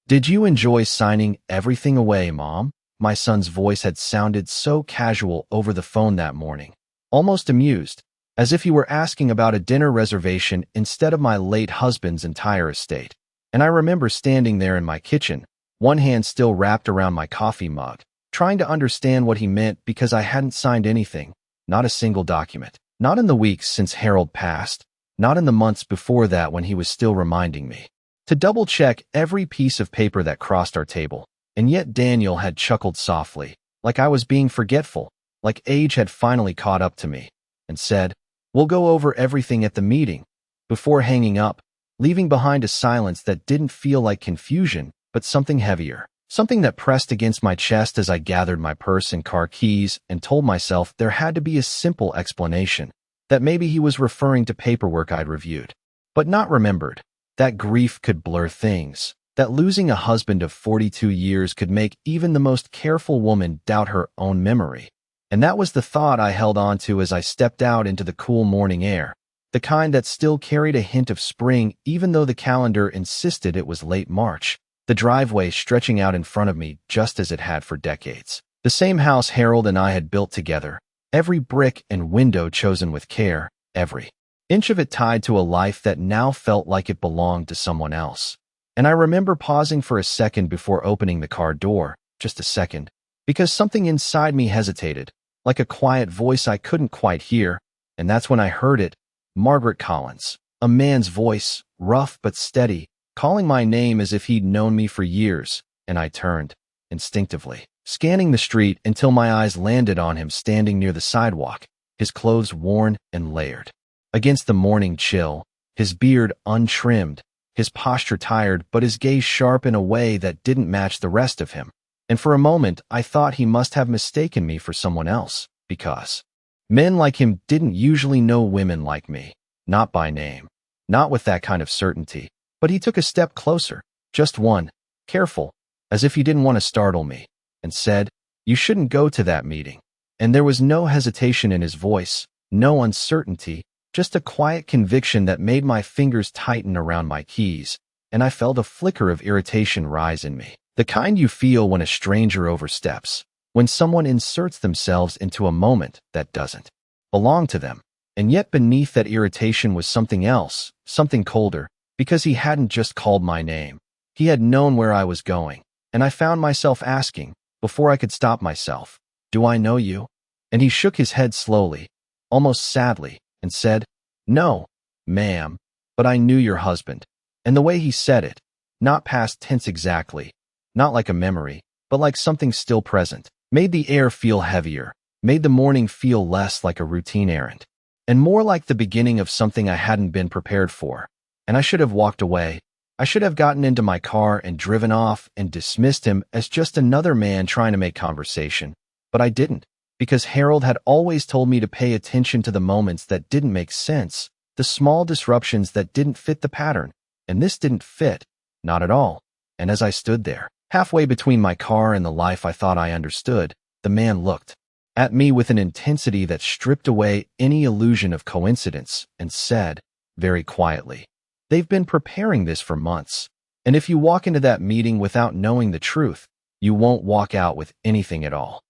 Did you enjoy signing everything away, Mom? My son's voice had sounded so casual over the phone that morning, almost amused, as if he were asking about a dinner reservation instead of my late husband's entire estate. And I remember standing there in my kitchen, one hand still wrapped around my coffee mug, trying to understand what he meant because I hadn't signed anything, not a single document. Not in the weeks since Harold passed, not in the months before that when he was still reminding me to double-check every piece of paper that crossed our table. And yet Daniel had chuckled softly, like I was being forgetful, like age had finally caught up to me, and said, "We'll go over everything at the meeting," before hanging up, leaving behind a silence that didn't feel like confusion, but something heavier. Something that pressed against my chest as I gathered my purse and car keys and told myself there had to be a simple explanation, that maybe he was referring to paperwork I'd reviewed, but not remembered, that grief could blur things, that losing a husband of 42 years could make even the most careful woman doubt her own memory. And that was the thought I held on to as I stepped out into the cool morning air, the kind that still carried a hint of spring even though the calendar insisted it was late March. The driveway stretching out in front of me just as it had for decades. The same house Harold and I had built together, every brick and window chosen with care, every inch of it tied to a life that now felt like it belonged to someone else. And I remember pausing for a second before opening the car door, just a second, because something inside me hesitated, like a quiet voice I couldn't quite hear, and that's when I heard it, Margaret Collins, a man's voice, rough but steady, calling my name as if he'd known me for years, and I turned, instinctively, scanning the street until my eyes landed on him standing near the sidewalk, his clothes worn and layered against the morning chill, his beard untrimmed, his posture tired but his gaze sharp in a way that didn't match the rest of him. And for a moment, I thought he must have mistaken me for someone else, because men like him didn't usually know women like me, not by name, not with that kind of certainty. But he took a step closer, just one, careful, as if he didn't want to startle me, and said, "You shouldn't go to that meeting." And there was no hesitation in his voice, no uncertainty, just a quiet conviction that made my fingers tighten around my keys, and I felt a flicker of irritation rise in me. The kind you feel when a stranger oversteps, when someone inserts themselves into a moment that doesn't belong to them. And yet beneath that irritation was something else, something colder, because he hadn't just called my name. He had known where I was going, and I found myself asking, before I could stop myself, "Do I know you?" And he shook his head slowly, almost sadly, and said, "No, ma'am, but I knew your husband." And the way he said it, not past tense exactly, not like a memory, but like something still present, made the air feel heavier, made the morning feel less like a routine errand, and more like the beginning of something I hadn't been prepared for. And I should have walked away. I should have gotten into my car and driven off and dismissed him as just another man trying to make conversation. But I didn't, because Harold had always told me to pay attention to the moments that didn't make sense, the small disruptions that didn't fit the pattern. And this didn't fit, not at all. And as I stood there, halfway between my car and the life I thought I understood, the man looked at me with an intensity that stripped away any illusion of coincidence and said, very quietly, "They've been preparing this for months, and if you walk into that meeting without knowing the truth, you won't walk out with anything at all."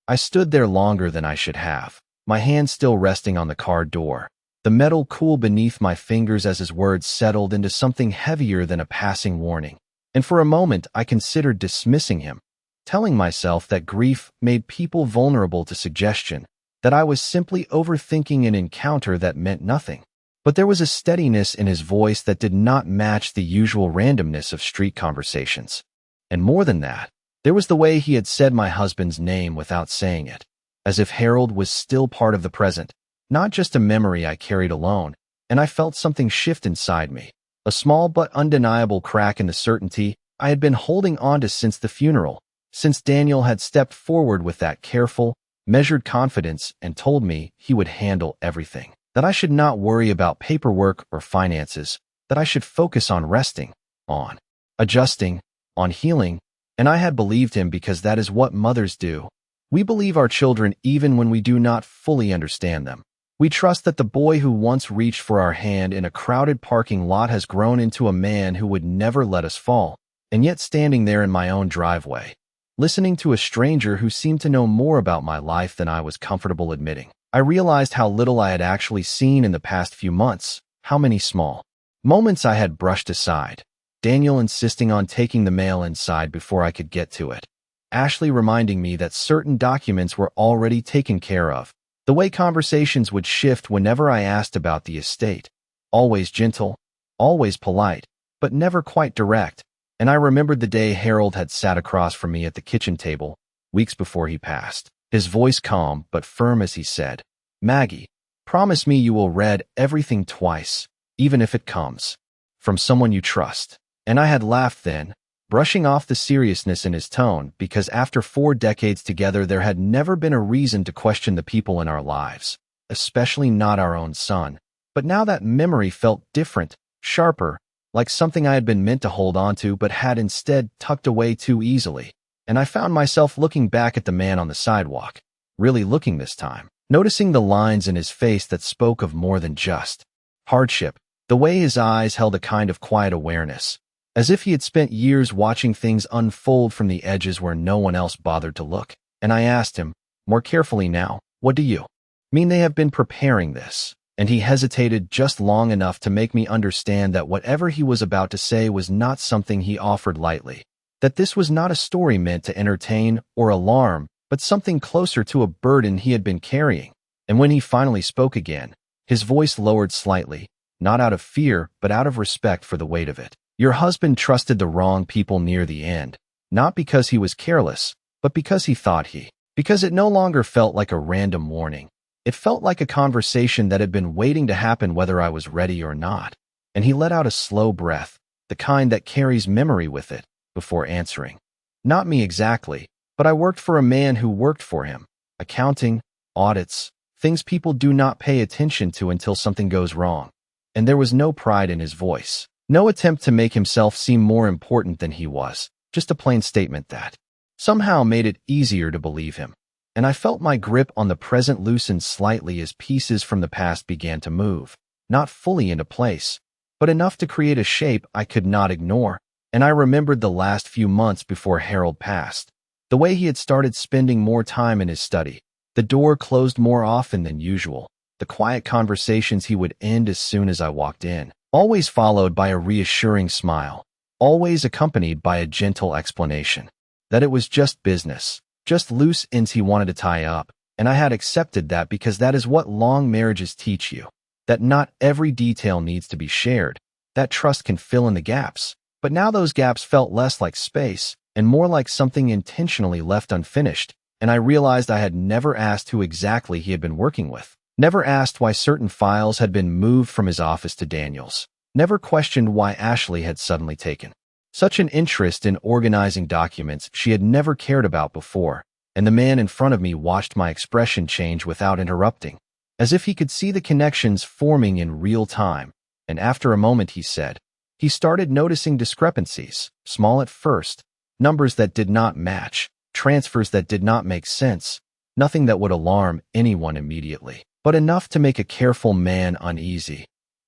I stood there longer than I should have, my hand still resting on the car door, the metal cool beneath my fingers as his words settled into something heavier than a passing warning. And for a moment I considered dismissing him, telling myself that grief made people vulnerable to suggestion, that I was simply overthinking an encounter that meant nothing. But there was a steadiness in his voice that did not match the usual randomness of street conversations. And more than that, there was the way he had said my husband's name without saying it, as if Harold was still part of the present, not just a memory I carried alone. And I felt something shift inside me, a small but undeniable crack in the certainty I had been holding on to since the funeral, since Daniel had stepped forward with that careful, measured confidence and told me he would handle everything. That I should not worry about paperwork or finances, that I should focus on resting, on adjusting, on healing, and I had believed him because that is what mothers do. We believe our children even when we do not fully understand them. We trust that the boy who once reached for our hand in a crowded parking lot has grown into a man who would never let us fall. and yet standing there in my own driveway, listening to a stranger who seemed to know more about my life than I was comfortable admitting, I realized how little I had actually seen in the past few months, how many small moments I had brushed aside. Daniel insisting on taking the mail inside before I could get to it. Ashley reminding me that certain documents were already taken care of. The way conversations would shift whenever I asked about the estate. Always gentle, always polite, but never quite direct. And I remembered the day Harold had sat across from me at the kitchen table, weeks before he passed. His voice calm but firm as he said, "Maggie, promise me you will read everything twice, even if it comes from someone you trust." And I had laughed then, brushing off the seriousness in his tone, because after 4 decades together there had never been a reason to question the people in our lives, especially not our own son. But now that memory felt different, sharper, like something I had been meant to hold on to but had instead tucked away too easily. And I found myself looking back at the man on the sidewalk, really looking this time, noticing the lines in his face that spoke of more than just hardship, the way his eyes held a kind of quiet awareness, as if he had spent years watching things unfold from the edges where no one else bothered to look. And I asked him, more carefully now, "What do you mean they have been preparing this?" And he hesitated just long enough to make me understand that whatever he was about to say was not something he offered lightly, that this was not a story meant to entertain or alarm, but something closer to a burden he had been carrying. And when he finally spoke again, his voice lowered slightly, not out of fear, but out of respect for the weight of it. "Your husband trusted the wrong people near the end, not because he was careless, but because he thought because it no longer felt like a random warning. It felt like a conversation that had been waiting to happen whether I was ready or not." And he let out a slow breath, the kind that carries memory with it, before answering. "Not me exactly, but I worked for a man who worked for him. Accounting, audits, things people do not pay attention to until something goes wrong." And there was no pride in his voice. No attempt to make himself seem more important than he was, just a plain statement that somehow made it easier to believe him. And I felt my grip on the present loosen slightly as pieces from the past began to move, not fully into place, but enough to create a shape I could not ignore. And I remembered the last few months before Harold passed, the way he had started spending more time in his study, the door closed more often than usual, the quiet conversations he would end as soon as I walked in, always followed by a reassuring smile, always accompanied by a gentle explanation that it was just business, just loose ends he wanted to tie up. And I had accepted that because that is what long marriages teach you, that not every detail needs to be shared, that trust can fill in the gaps. But now those gaps felt less like space and more like something intentionally left unfinished, and I realized I had never asked who exactly he had been working with. Never asked why certain files had been moved from his office to Daniel's. Never questioned why Ashley had suddenly taken such an interest in organizing documents she had never cared about before. And the man in front of me watched my expression change without interrupting, as if he could see the connections forming in real time. And after a moment he said, he started noticing discrepancies, small at first, numbers that did not match, transfers that did not make sense, nothing that would alarm anyone immediately, but enough to make a careful man uneasy.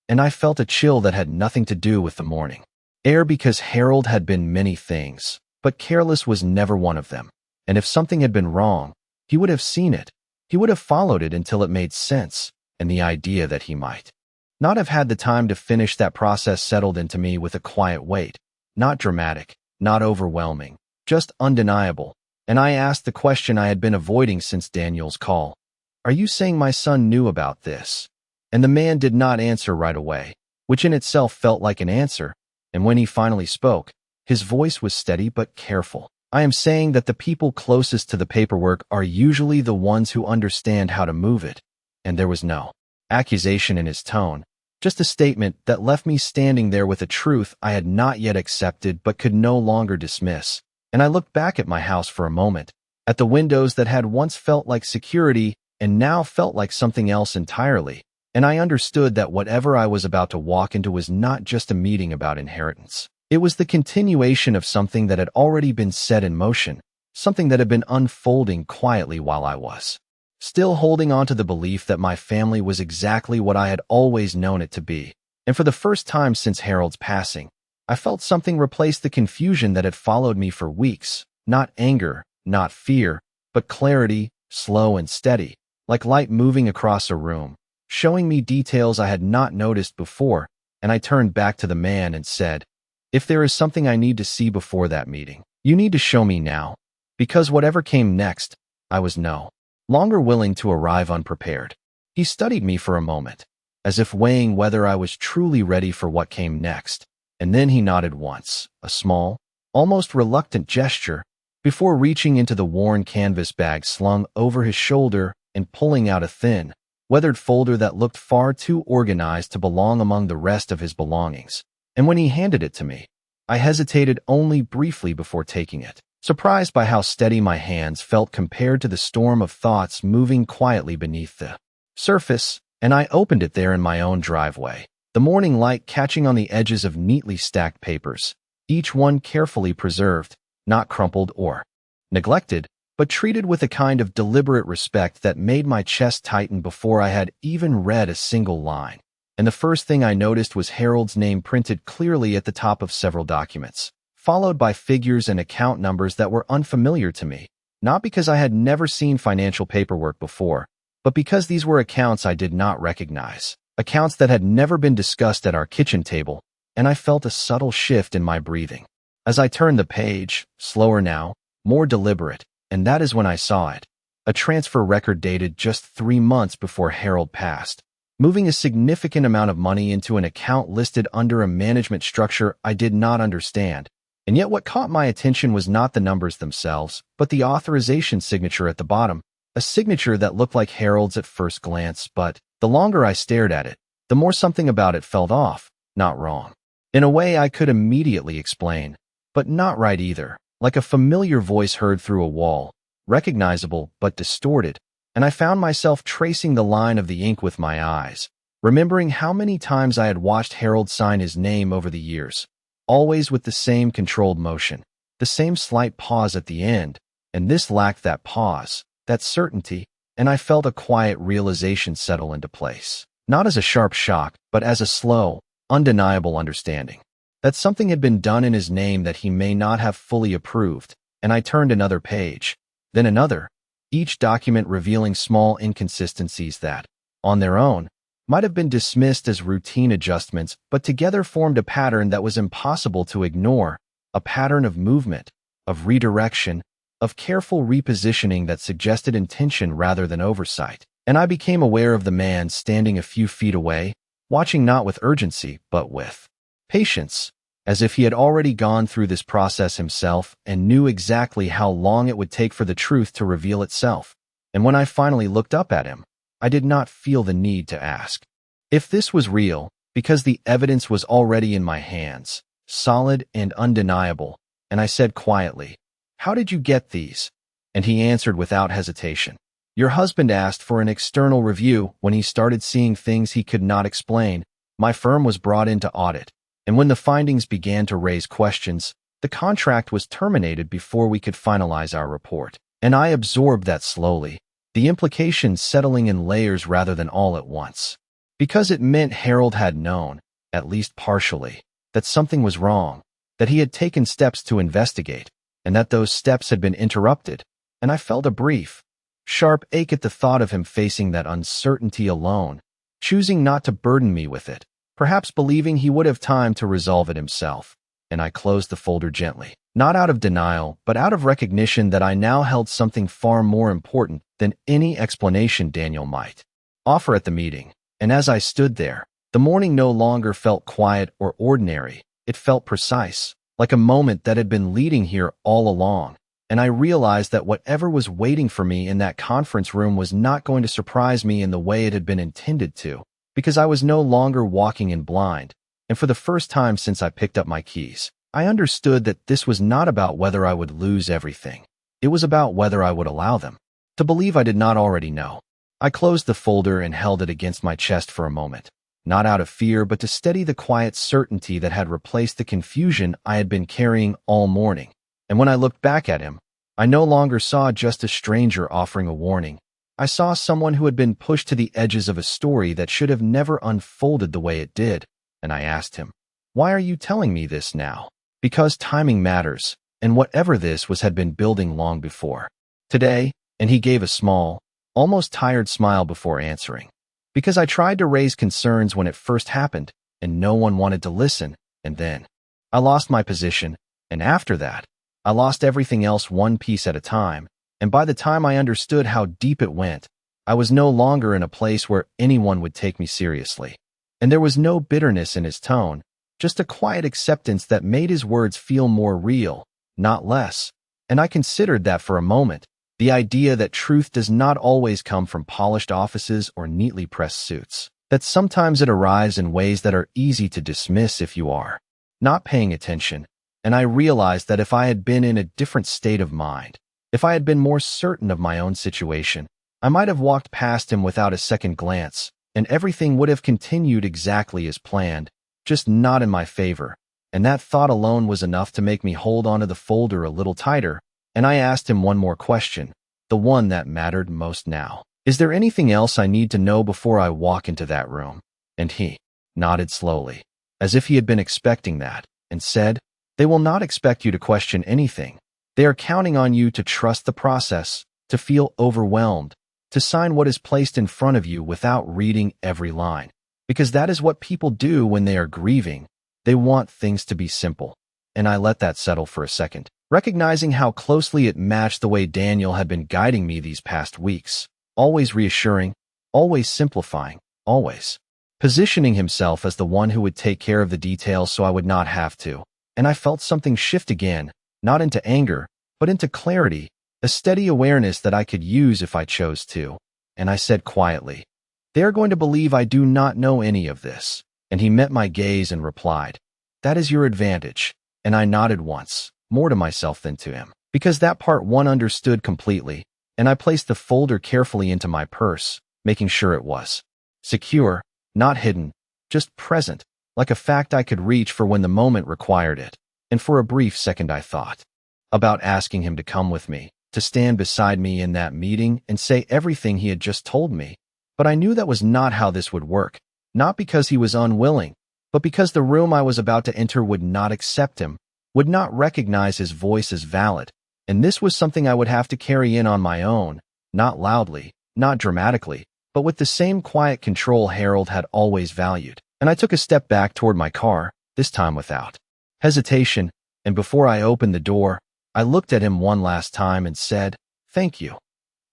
And I felt a chill that had nothing to do with the morning air, because Harold had been many things, but careless was never one of them. And if something had been wrong, he would have seen it. He would have followed it until it made sense, and the idea that he might not have had the time to finish that process settled into me with a quiet weight, not dramatic, not overwhelming, just undeniable. And I asked the question I had been avoiding since Daniel's call. "Are you saying my son knew about this?" And the man did not answer right away, which in itself felt like an answer. And when he finally spoke, his voice was steady but careful. "I am saying that the people closest to the paperwork are usually the ones who understand how to move it." And there was no accusation in his tone, just a statement that left me standing there with a truth I had not yet accepted but could no longer dismiss. And I looked back at my house for a moment, at the windows that had once felt like security and now felt like something else entirely. And I understood that whatever I was about to walk into was not just a meeting about inheritance. It was the continuation of something that had already been set in motion, something that had been unfolding quietly while I was still holding on to the belief that my family was exactly what I had always known it to be. And for the first time since Harold's passing, I felt something replace the confusion that had followed me for weeks. Not anger, not fear, but clarity, slow and steady, like light moving across a room, showing me details I had not noticed before, and I turned back to the man and said, "If there is something I need to see before that meeting, you need to show me now." Because whatever came next, I was no longer willing to arrive unprepared. He studied me for a moment, as if weighing whether I was truly ready for what came next, and then he nodded once, a small, almost reluctant gesture, before reaching into the worn canvas bag slung over his shoulder and pulling out a thin, weathered folder that looked far too organized to belong among the rest of his belongings. And when he handed it to me, I hesitated only briefly before taking it, surprised by how steady my hands felt compared to the storm of thoughts moving quietly beneath the surface, and I opened it there in my own driveway, the morning light catching on the edges of neatly stacked papers, each one carefully preserved, not crumpled or neglected, but treated with a kind of deliberate respect that made my chest tighten before I had even read a single line. And the first thing I noticed was Harold's name printed clearly at the top of several documents, followed by figures and account numbers that were unfamiliar to me, not because I had never seen financial paperwork before, but because these were accounts I did not recognize, accounts that had never been discussed at our kitchen table, and I felt a subtle shift in my breathing. As I turned the page, slower now, more deliberate, and that is when I saw it, a transfer record dated just 3 months before Harold passed, moving a significant amount of money into an account listed under a management structure I did not understand. And yet what caught my attention was not the numbers themselves, but the authorization signature at the bottom, a signature that looked like Harold's at first glance, but the longer I stared at it, the more something about it felt off, not wrong. In a way I could immediately explain, but not right either, like a familiar voice heard through a wall, recognizable but distorted, and I found myself tracing the line of the ink with my eyes, remembering how many times I had watched Harold sign his name over the years, always with the same controlled motion, the same slight pause at the end, and this lacked that pause, that certainty, and I felt a quiet realization settle into place, not as a sharp shock, but as a slow, undeniable understanding, that something had been done in his name that he may not have fully approved, and I turned another page, then another, each document revealing small inconsistencies that, on their own, might have been dismissed as routine adjustments, but together formed a pattern that was impossible to ignore, a pattern of movement, of redirection, of careful repositioning that suggested intention rather than oversight. And I became aware of the man standing a few feet away, watching not with urgency, but with patience, as if he had already gone through this process himself and knew exactly how long it would take for the truth to reveal itself. And when I finally looked up at him, I did not feel the need to ask if this was real, because the evidence was already in my hands, solid and undeniable, and I said quietly, "How did you get these?" And he answered without hesitation, "Your husband asked for an external review when he started seeing things he could not explain. My firm was brought in to audit, and when the findings began to raise questions, the contract was terminated before we could finalize our report." And I absorbed that slowly, the implications settling in layers rather than all at once. Because it meant Harold had known, at least partially, that something was wrong, that he had taken steps to investigate, and that those steps had been interrupted, and I felt a brief, sharp ache at the thought of him facing that uncertainty alone, choosing not to burden me with it, perhaps believing he would have time to resolve it himself. And I closed the folder gently, not out of denial, but out of recognition that I now held something far more important than any explanation Daniel might offer at the meeting. And as I stood there, the morning no longer felt quiet or ordinary. It felt precise, like a moment that had been leading here all along. And I realized that whatever was waiting for me in that conference room was not going to surprise me in the way it had been intended to, because I was no longer walking in blind. And for the first time since I picked up my keys, I understood that this was not about whether I would lose everything. It was about whether I would allow them to believe I did not already know. I closed the folder and held it against my chest for a moment, not out of fear, but to steady the quiet certainty that had replaced the confusion I had been carrying all morning. And when I looked back at him, I no longer saw just a stranger offering a warning. I saw someone who had been pushed to the edges of a story that should have never unfolded the way it did. And I asked him, Why are you telling me this now? Because timing matters, and whatever this was had been building long before. Today, and he gave a small, almost tired smile before answering. Because I tried to raise concerns when it first happened, and no one wanted to listen, and then I lost my position, and after that, I lost everything else one piece at a time, and by the time I understood how deep it went, I was no longer in a place where anyone would take me seriously. And there was no bitterness in his tone, just a quiet acceptance that made his words feel more real, not less. And I considered that for a moment, the idea that truth does not always come from polished offices or neatly pressed suits, that sometimes it arrives in ways that are easy to dismiss if you are not paying attention. And I realized that if I had been in a different state of mind, if I had been more certain of my own situation, I might have walked past him without a second glance, and everything would have continued exactly as planned, just not in my favor. And that thought alone was enough to make me hold onto the folder a little tighter, and I asked him one more question, the one that mattered most now. Is there anything else I need to know before I walk into that room? And he nodded slowly, as if he had been expecting that, and said, They will not expect you to question anything. They are counting on you to trust the process, to feel overwhelmed, to sign what is placed in front of you without reading every line. Because that is what people do when they are grieving. They want things to be simple. And I let that settle for a second, recognizing how closely it matched the way Daniel had been guiding me these past weeks. Always reassuring, always simplifying, always positioning himself as the one who would take care of the details so I would not have to. And I felt something shift again, not into anger, but into clarity, a steady awareness that I could use if I chose to. And I said quietly, They are going to believe I do not know any of this. And he met my gaze and replied, That is your advantage. And I nodded once, more to myself than to him, because that part one understood completely, and I placed the folder carefully into my purse, making sure it was secure, not hidden, just present, like a fact I could reach for when the moment required it. And for a brief second I thought about asking him to come with me, to stand beside me in that meeting and say everything he had just told me. But I knew that was not how this would work, not because he was unwilling, but because the room I was about to enter would not accept him, would not recognize his voice as valid. And this was something I would have to carry in on my own, not loudly, not dramatically, but with the same quiet control Harold had always valued. And I took a step back toward my car, this time without hesitation, and before I opened the door, I looked at him one last time and said, Thank you.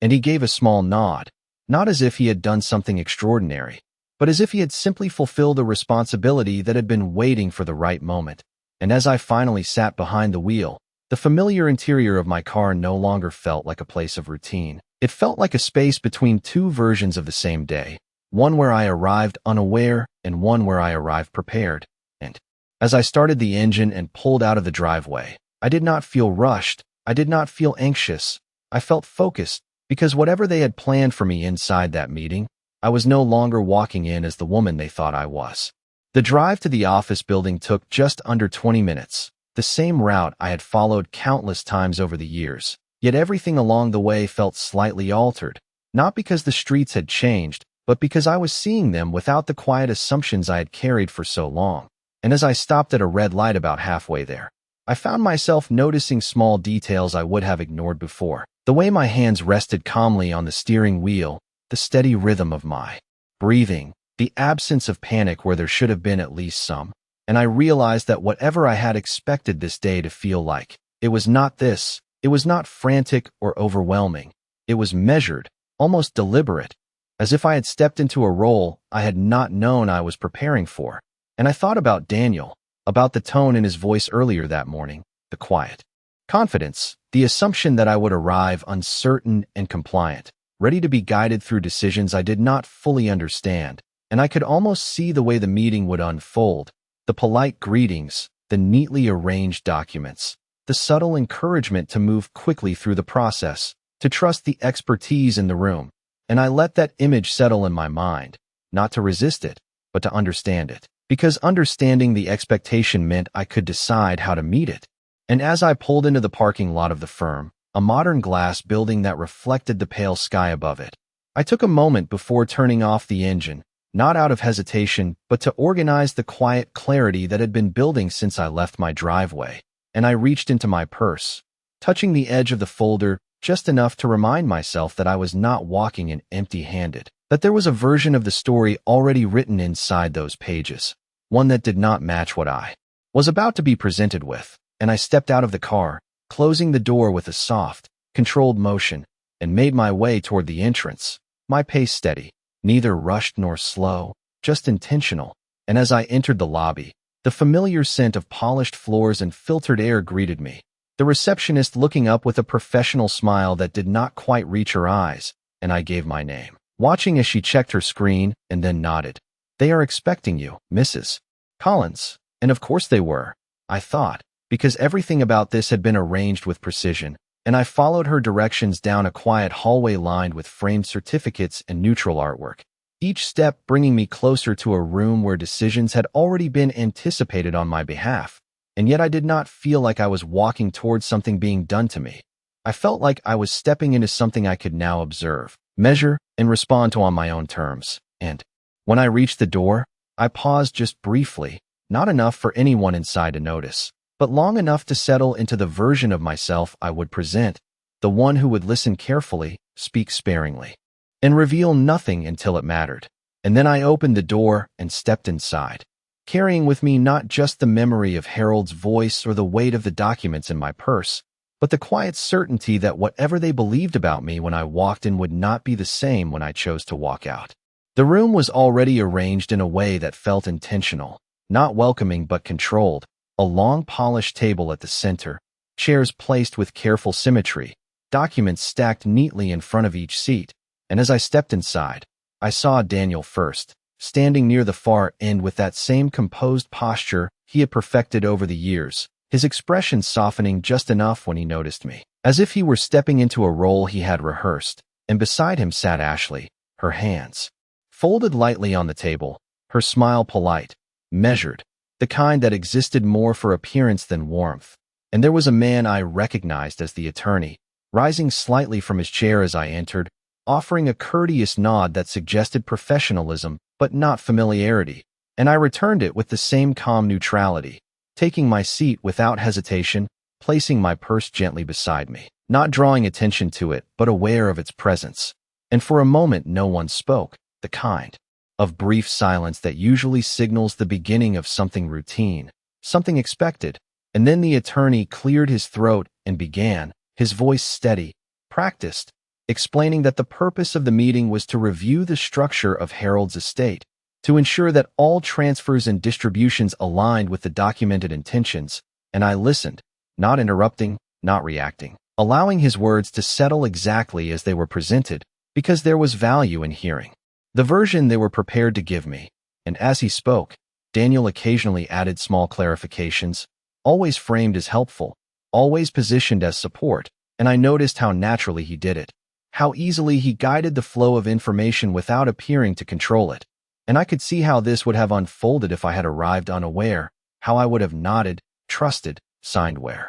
And he gave a small nod, not as if he had done something extraordinary, but as if he had simply fulfilled a responsibility that had been waiting for the right moment. And as I finally sat behind the wheel, the familiar interior of my car no longer felt like a place of routine. It felt like a space between two versions of the same day, one where I arrived unaware and one where I arrived prepared. And as I started the engine and pulled out of the driveway, I did not feel rushed. I did not feel anxious. I felt focused, because whatever they had planned for me inside that meeting, I was no longer walking in as the woman they thought I was. The drive to the office building took just under 20 minutes, the same route I had followed countless times over the years. Yet everything along the way felt slightly altered, not because the streets had changed, but because I was seeing them without the quiet assumptions I had carried for so long. And as I stopped at a red light about halfway there, I found myself noticing small details I would have ignored before. The way my hands rested calmly on the steering wheel, the steady rhythm of my breathing, the absence of panic where there should have been at least some. And I realized that whatever I had expected this day to feel like, it was not this. It was not frantic or overwhelming. It was measured, almost deliberate, as if I had stepped into a role I had not known I was preparing for. And I thought about Daniel, about the tone in his voice earlier that morning, the quiet confidence, the assumption that I would arrive uncertain and compliant, ready to be guided through decisions I did not fully understand. And I could almost see the way the meeting would unfold, the polite greetings, the neatly arranged documents, the subtle encouragement to move quickly through the process, to trust the expertise in the room. And I let that image settle in my mind, not to resist it, but to understand it, because understanding the expectation meant I could decide how to meet it. And as I pulled into the parking lot of the firm, a modern glass building that reflected the pale sky above it, I took a moment before turning off the engine, not out of hesitation, but to organize the quiet clarity that had been building since I left my driveway. And I reached into my purse, touching the edge of the folder just enough to remind myself that I was not walking in empty-handed, that there was a version of the story already written inside those pages, one that did not match what I was about to be presented with. And I stepped out of the car, closing the door with a soft, controlled motion, and made my way toward the entrance, my pace steady, neither rushed nor slow, just intentional. And as I entered the lobby, the familiar scent of polished floors and filtered air greeted me, the receptionist looking up with a professional smile that did not quite reach her eyes, and I gave my name, watching as she checked her screen and then nodded. "They are expecting you, Mrs. Collins." And of course they were, I thought, because everything about this had been arranged with precision, and I followed her directions down a quiet hallway lined with framed certificates and neutral artwork, each step bringing me closer to a room where decisions had already been anticipated on my behalf. And yet I did not feel like I was walking towards something being done to me. I felt like I was stepping into something I could now observe, measure, and respond to on my own terms. And when I reached the door, I paused just briefly, not enough for anyone inside to notice, but long enough to settle into the version of myself I would present, the one who would listen carefully, speak sparingly, and reveal nothing until it mattered. And then I opened the door and stepped inside, carrying with me not just the memory of Harold's voice or the weight of the documents in my purse, but the quiet certainty that whatever they believed about me when I walked in would not be the same when I chose to walk out. The room was already arranged in a way that felt intentional, not welcoming but controlled. A long polished table at the center, chairs placed with careful symmetry, documents stacked neatly in front of each seat. And as I stepped inside, I saw Daniel first, standing near the far end with that same composed posture he had perfected over the years, his expression softening just enough when he noticed me, as if he were stepping into a role he had rehearsed. And beside him sat Ashley, her hands folded lightly on the table, her smile polite, measured, the kind that existed more for appearance than warmth. And there was a man I recognized as the attorney, rising slightly from his chair as I entered, offering a courteous nod that suggested professionalism but not familiarity, and I returned it with the same calm neutrality, taking my seat without hesitation, placing my purse gently beside me, not drawing attention to it but aware of its presence. And for a moment no one spoke, the kind of brief silence that usually signals the beginning of something routine, something expected. And then the attorney cleared his throat and began, his voice steady, practiced, explaining that the purpose of the meeting was to review the structure of Harold's estate, to ensure that all transfers and distributions aligned with the documented intentions. And I listened, not interrupting, not reacting, allowing his words to settle exactly as they were presented, because there was value in hearing the version they were prepared to give me. And as he spoke, Daniel occasionally added small clarifications, always framed as helpful, always positioned as support, and I noticed how naturally he did it, how easily he guided the flow of information without appearing to control it. And I could see how this would have unfolded if I had arrived unaware, how I would have nodded, trusted, signed where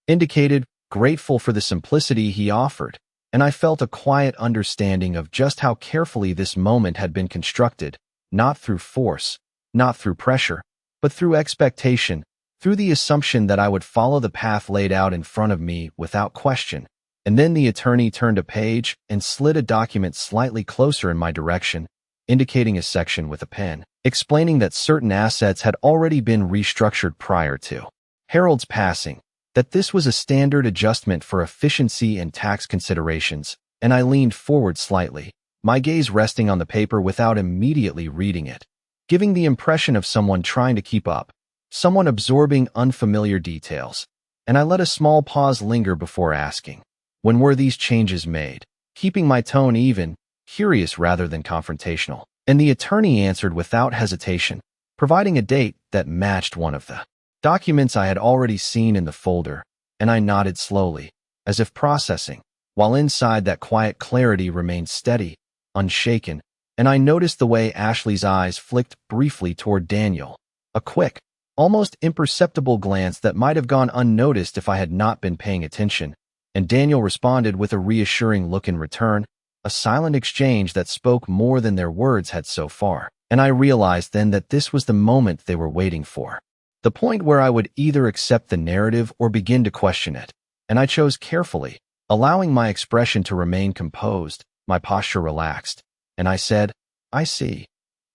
indicated, grateful for the simplicity he offered. And I felt a quiet understanding of just how carefully this moment had been constructed, not through force, not through pressure, but through expectation, through the assumption that I would follow the path laid out in front of me without question. And then the attorney turned a page and slid a document slightly closer in my direction, indicating a section with a pen, explaining that certain assets had already been restructured prior to Harold's passing, that this was a standard adjustment for efficiency and tax considerations. And I leaned forward slightly, my gaze resting on the paper without immediately reading it, giving the impression of someone trying to keep up, someone absorbing unfamiliar details. And I let a small pause linger before asking, when were these changes made? Keeping my tone even, curious rather than confrontational. And the attorney answered without hesitation, providing a date that matched one of the documents I had already seen in the folder. And I nodded slowly, as if processing, while inside that quiet clarity remained steady, unshaken. And I noticed the way Ashley's eyes flicked briefly toward Daniel, a quick, almost imperceptible glance that might have gone unnoticed if I had not been paying attention. And Daniel responded with a reassuring look in return, a silent exchange that spoke more than their words had so far. And I realized then that this was the moment they were waiting for. The point where I would either accept the narrative or begin to question it. And I chose carefully, allowing my expression to remain composed, my posture relaxed. And I said, "I see,"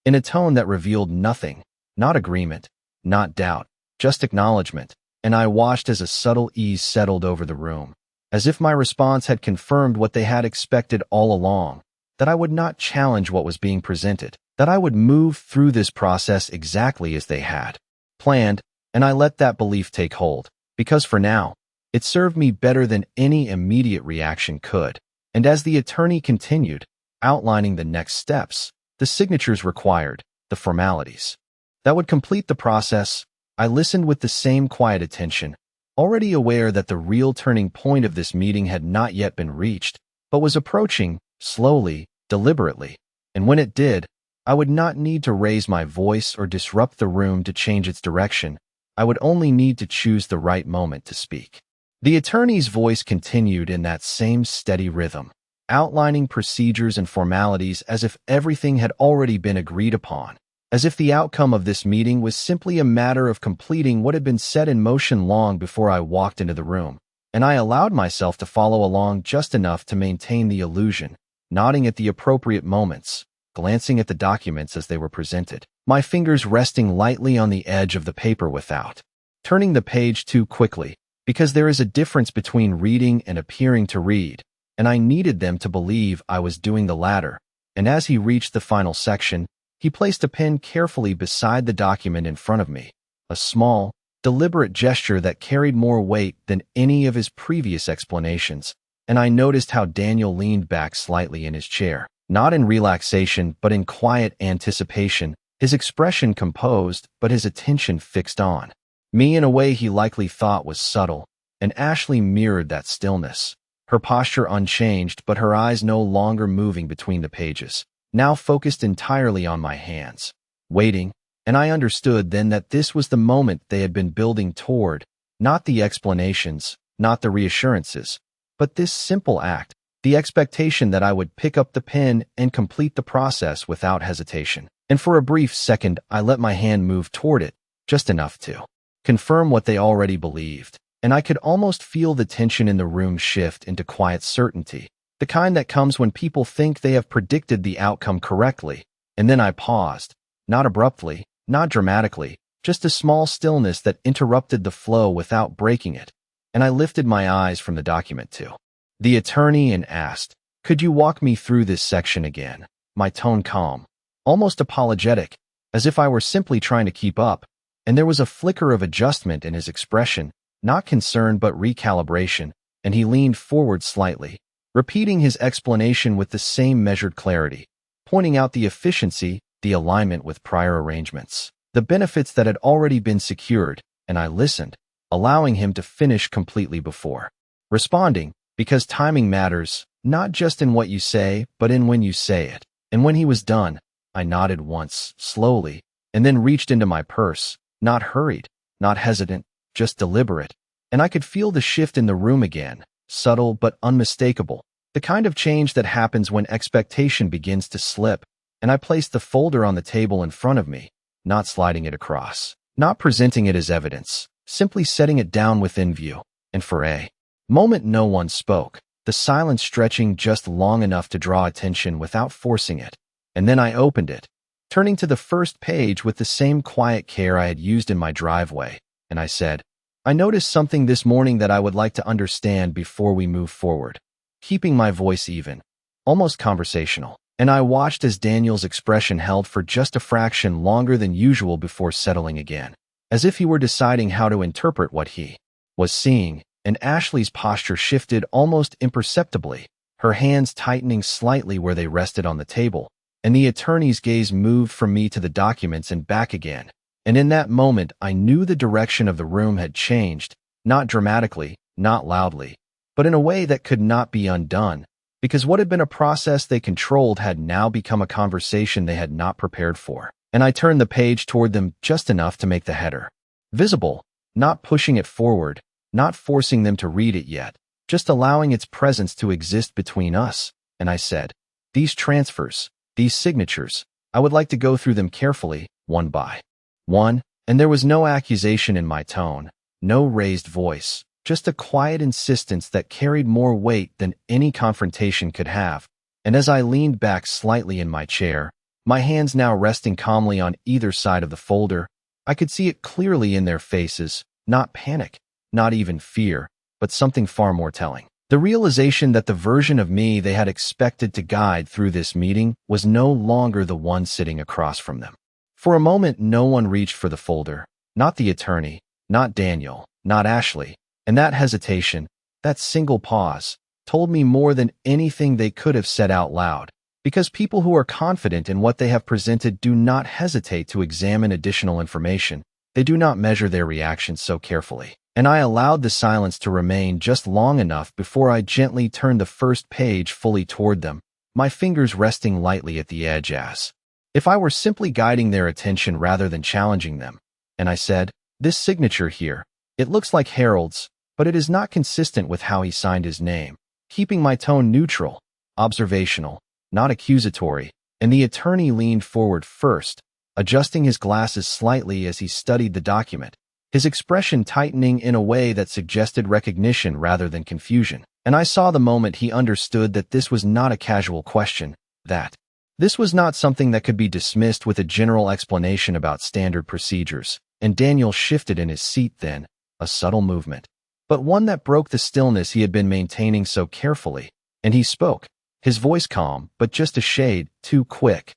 in a tone that revealed nothing, not agreement, not doubt, just acknowledgement. And I watched as a subtle ease settled over the room, as if my response had confirmed what they had expected all along, that I would not challenge what was being presented, that I would move through this process exactly as they had planned, and I let that belief take hold, because for now, it served me better than any immediate reaction could. And as the attorney continued, outlining the next steps, the signatures required, the formalities that would complete the process, I listened with the same quiet attention, already aware that the real turning point of this meeting had not yet been reached, but was approaching, slowly, deliberately. And when it did, I would not need to raise my voice or disrupt the room to change its direction. I would only need to choose the right moment to speak. The attorney's voice continued in that same steady rhythm, outlining procedures and formalities as if everything had already been agreed upon, as if the outcome of this meeting was simply a matter of completing what had been set in motion long before I walked into the room. And I allowed myself to follow along just enough to maintain the illusion, nodding at the appropriate moments, glancing at the documents as they were presented, my fingers resting lightly on the edge of the paper without turning the page too quickly, because there is a difference between reading and appearing to read, and I needed them to believe I was doing the latter. And as he reached the final section, he placed a pen carefully beside the document in front of me, a small, deliberate gesture that carried more weight than any of his previous explanations, and I noticed how Daniel leaned back slightly in his chair, not in relaxation but in quiet anticipation, his expression composed but his attention fixed on me in a way he likely thought was subtle, and Ashley mirrored that stillness, her posture unchanged but her eyes no longer moving between the pages, now focused entirely on my hands, waiting. And I understood then that this was the moment they had been building toward, not the explanations, not the reassurances, but this simple act, the expectation that I would pick up the pen and complete the process without hesitation. And for a brief second, I let my hand move toward it, just enough to confirm what they already believed. And I could almost feel the tension in the room shift into quiet certainty, the kind that comes when people think they have predicted the outcome correctly. And then I paused, not abruptly, not dramatically, just a small stillness that interrupted the flow without breaking it. And I lifted my eyes from the document to the attorney and asked, "Could you walk me through this section again?" My tone calm, almost apologetic, as if I were simply trying to keep up. And there was a flicker of adjustment in his expression, not concern but recalibration, and he leaned forward slightly, repeating his explanation with the same measured clarity, pointing out the efficiency, the alignment with prior arrangements, the benefits that had already been secured. And I listened, allowing him to finish completely before responding, because timing matters, not just in what you say, but in when you say it. And when he was done, I nodded once, slowly, and then reached into my purse, not hurried, not hesitant, just deliberate. And I could feel the shift in the room again, subtle but unmistakable, the kind of change that happens when expectation begins to slip. And I placed the folder on the table in front of me, not sliding it across, not presenting it as evidence, simply setting it down within view. And for a moment no one spoke, the silence stretching just long enough to draw attention without forcing it. And then I opened it, turning to the first page with the same quiet care I had used in my driveway, and I said, "I noticed something this morning that I would like to understand before we move forward," keeping my voice even, almost conversational. And I watched as Daniel's expression held for just a fraction longer than usual before settling again, as if he were deciding how to interpret what he was seeing. And Ashley's posture shifted almost imperceptibly, her hands tightening slightly where they rested on the table, and the attorney's gaze moved from me to the documents and back again. And in that moment, I knew the direction of the room had changed, not dramatically, not loudly, but in a way that could not be undone, because what had been a process they controlled had now become a conversation they had not prepared for. And I turned the page toward them just enough to make the header visible, not pushing it forward, not forcing them to read it yet, just allowing its presence to exist between us. And I said, "These transfers, these signatures, I would like to go through them carefully, one by one, and there was no accusation in my tone, no raised voice, just a quiet insistence that carried more weight than any confrontation could have. And as I leaned back slightly in my chair, my hands now resting calmly on either side of the folder, I could see it clearly in their faces, not panic, not even fear, but something far more telling. The realization that the version of me they had expected to guide through this meeting was no longer the one sitting across from them. For a moment, no one reached for the folder, not the attorney, not Daniel, not Ashley, and that hesitation, that single pause, told me more than anything they could have said out loud, because people who are confident in what they have presented do not hesitate to examine additional information. They do not measure their reactions so carefully. And I allowed the silence to remain just long enough before I gently turned the first page fully toward them, my fingers resting lightly at the edge as if I were simply guiding their attention rather than challenging them. And I said, "This signature here, it looks like Harold's, but it is not consistent with how he signed his name," keeping my tone neutral, observational, not accusatory, and the attorney leaned forward first, adjusting his glasses slightly as he studied the document, his expression tightening in a way that suggested recognition rather than confusion. And I saw the moment he understood that this was not a casual question, that this was not something that could be dismissed with a general explanation about standard procedures. And Daniel shifted in his seat then, a subtle movement, but one that broke the stillness he had been maintaining so carefully, and he spoke, his voice calm, but just a shade too quick.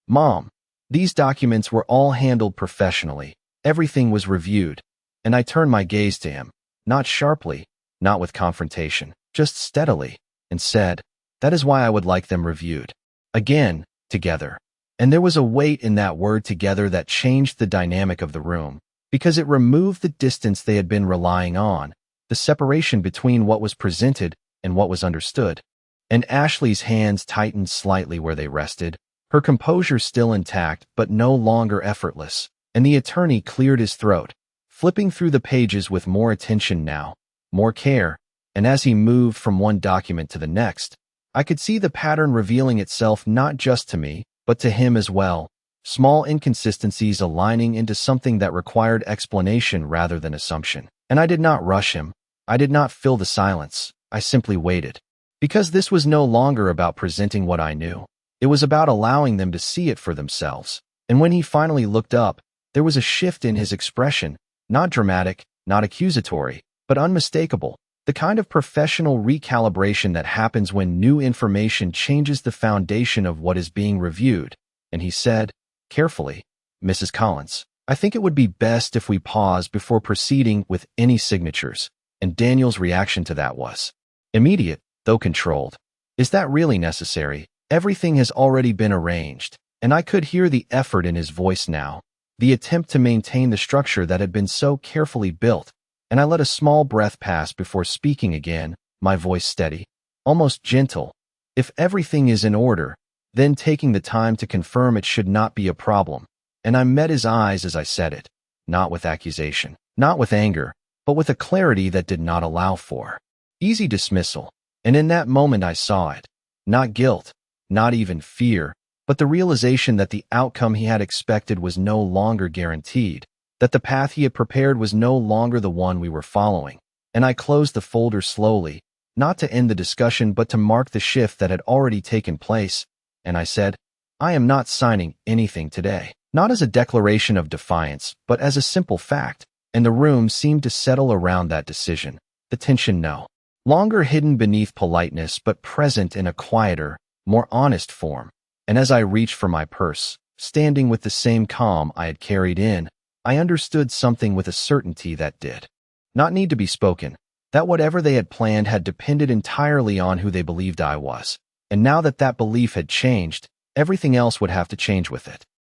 "Mom, these documents were all handled professionally. Everything was reviewed," and I turned my gaze to him, not sharply, not with confrontation, just steadily, and said, "That is why I would like them reviewed. Again, together." And there was a weight in that word "together" that changed the dynamic of the room, because it removed the distance they had been relying on, the separation between what was presented and what was understood. And Ashley's hands tightened slightly where they rested, her composure still intact but no longer effortless. And the attorney cleared his throat, flipping through the pages with more attention now, more care, and as he moved from one document to the next, I could see the pattern revealing itself not just to me, but to him as well, small inconsistencies aligning into something that required explanation rather than assumption. And I did not rush him. I did not fill the silence. I simply waited. Because this was no longer about presenting what I knew. It was about allowing them to see it for themselves. And when he finally looked up, there was a shift in his expression, not dramatic, not accusatory, but unmistakable, the kind of professional recalibration that happens when new information changes the foundation of what is being reviewed. And he said, carefully, "Mrs. Collins, I think it would be best if we pause before proceeding with any signatures." And Daniel's reaction to that was immediate, though controlled. "Is that really necessary? Everything has already been arranged." And I could hear the effort in his voice now, the attempt to maintain the structure that had been so carefully built, and I let a small breath pass before speaking again, my voice steady, almost gentle. "If everything is in order, then taking the time to confirm it should not be a problem." And I met his eyes as I said it, not with accusation, not with anger, but with a clarity that did not allow for easy dismissal. And in that moment I saw it, not guilt, not even fear, but the realization that the outcome he had expected was no longer guaranteed, that the path he had prepared was no longer the one we were following. And I closed the folder slowly, not to end the discussion but to mark the shift that had already taken place, and I said, "I am not signing anything today." Not as a declaration of defiance, but as a simple fact, and the room seemed to settle around that decision, the tension no longer hidden beneath politeness but present in a quieter, more honest form. And as I reached for my purse, standing with the same calm I had carried in, I understood something with a certainty that did not need to be spoken, that whatever they had planned had depended entirely on who they believed I was. And now that that belief had changed, everything else would have to change with it.